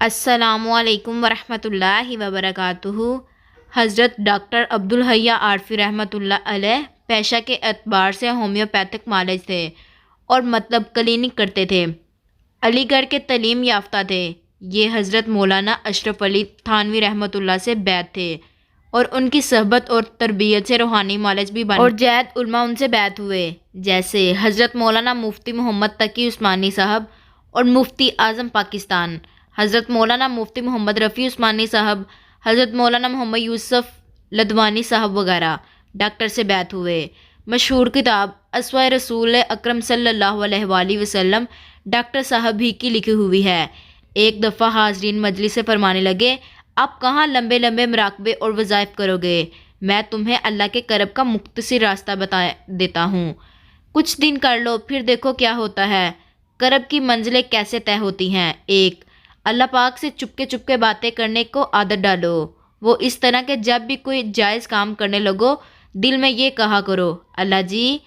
السلام علیکم ورحمۃ اللہ وبرکاتہ۔ حضرت ڈاکٹر عبدالحی عارفی رحمۃ اللہ علیہ پیشہ کے اعتبار سے ہومیوپیتھک معالج تھے اور مطلب کلینک کرتے تھے۔ علی گڑھ کے تعلیم یافتہ تھے۔ یہ حضرت مولانا اشرف علی تھانوی رحمۃ اللہ سے بیعت تھے اور ان کی صحبت اور تربیت سے روحانی معالج بھی بنے اور جید علماء ان سے بیعت ہوئے، جیسے حضرت مولانا مفتی محمد تقی عثمانی صاحب اور مفتی اعظم پاکستان، حضرت مولانا مفتی محمد رفیع عثمانی صاحب، حضرت مولانا محمد یوسف لدھوانی صاحب وغیرہ ڈاکٹر سے بیعت ہوئے۔ مشہور کتاب اسوہ رسول اکرم صلی اللہ علیہ وآلہ وسلم ڈاکٹر صاحب ہی کی لکھی ہوئی ہے۔ ایک دفعہ حاضرین مجلس سے فرمانے لگے، آپ کہاں لمبے لمبے مراقبے اور وظائف کرو گے؟ میں تمہیں اللہ کے کرب کا مختصر راستہ بتا دیتا ہوں۔ کچھ دن کر لو، پھر دیکھو کیا ہوتا ہے۔ کرب کی منزلیں کیسے طے ہوتی ہیں؟ 1، اللہ پاک سے چپکے باتیں کرنے کو عادت ڈالو۔ وہ اس طرح کہ جب بھی کوئی جائز کام کرنے لگو، دل میں یہ کہا کرو، اللہ جی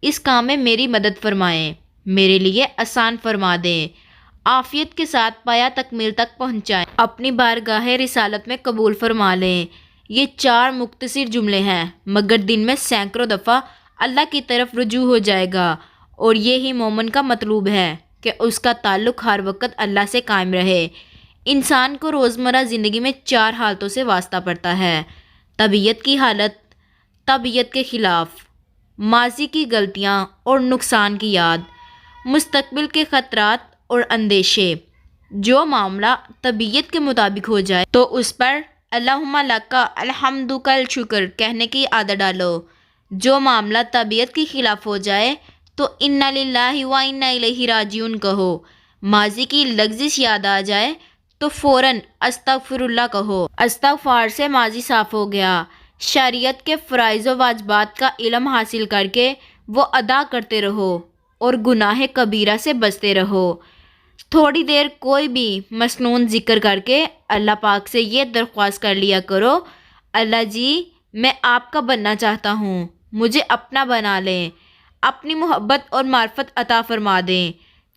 اس کام میں میری مدد فرمائیں، میرے لیے آسان فرما دیں، عافیت کے ساتھ پایا تکمیل تک پہنچائیں، اپنی بارگاہ رسالت میں قبول فرما لیں۔ یہ 4 مختصر جملے ہیں، مگر دن میں سینکڑوں دفعہ اللہ کی طرف رجوع ہو جائے گا، اور یہی مومن کا مطلوب ہے کہ اس کا تعلق ہر وقت اللہ سے قائم رہے۔ انسان کو روزمرہ زندگی میں 4 حالتوں سے واسطہ پڑتا ہے: طبیعت کی حالت، طبیعت کے خلاف، ماضی کی غلطیاں اور نقصان کی یاد، مستقبل کے خطرات اور اندیشے۔ جو معاملہ طبیعت کے مطابق ہو جائے تو اس پر اللہم لکا الحمد کل شکر کہنے کی عادت ڈالو۔ جو معاملہ طبیعت کے خلاف ہو جائے تو انا للہ و انا الیہ راجعون کہو۔ ماضی کی لغزش یاد آ جائے تو فوراً استغفر اللہ کہو۔ استغفار سے ماضی صاف ہو گیا۔ شریعت کے فرائض و واجبات کا علم حاصل کر کے وہ ادا کرتے رہو اور گناہ کبیرہ سے بچتے رہو۔ تھوڑی دیر کوئی بھی مسنون ذکر کر کے اللہ پاک سے یہ درخواست کر لیا کرو، اللہ جی میں آپ کا بننا چاہتا ہوں، مجھے اپنا بنا لیں، اپنی محبت اور معرفت عطا فرما دیں۔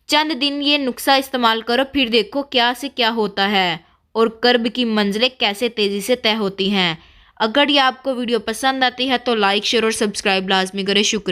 چند دن یہ نسخہ استعمال کرو، پھر دیکھو کیا سے کیا ہوتا ہے اور کرب کی منزلیں کیسے تیزی سے طے ہوتی ہیں۔ اگر یہ آپ کو ویڈیو پسند آتی ہے تو لائک، شیئر اور سبسکرائب لازمی کریں۔ شکریہ۔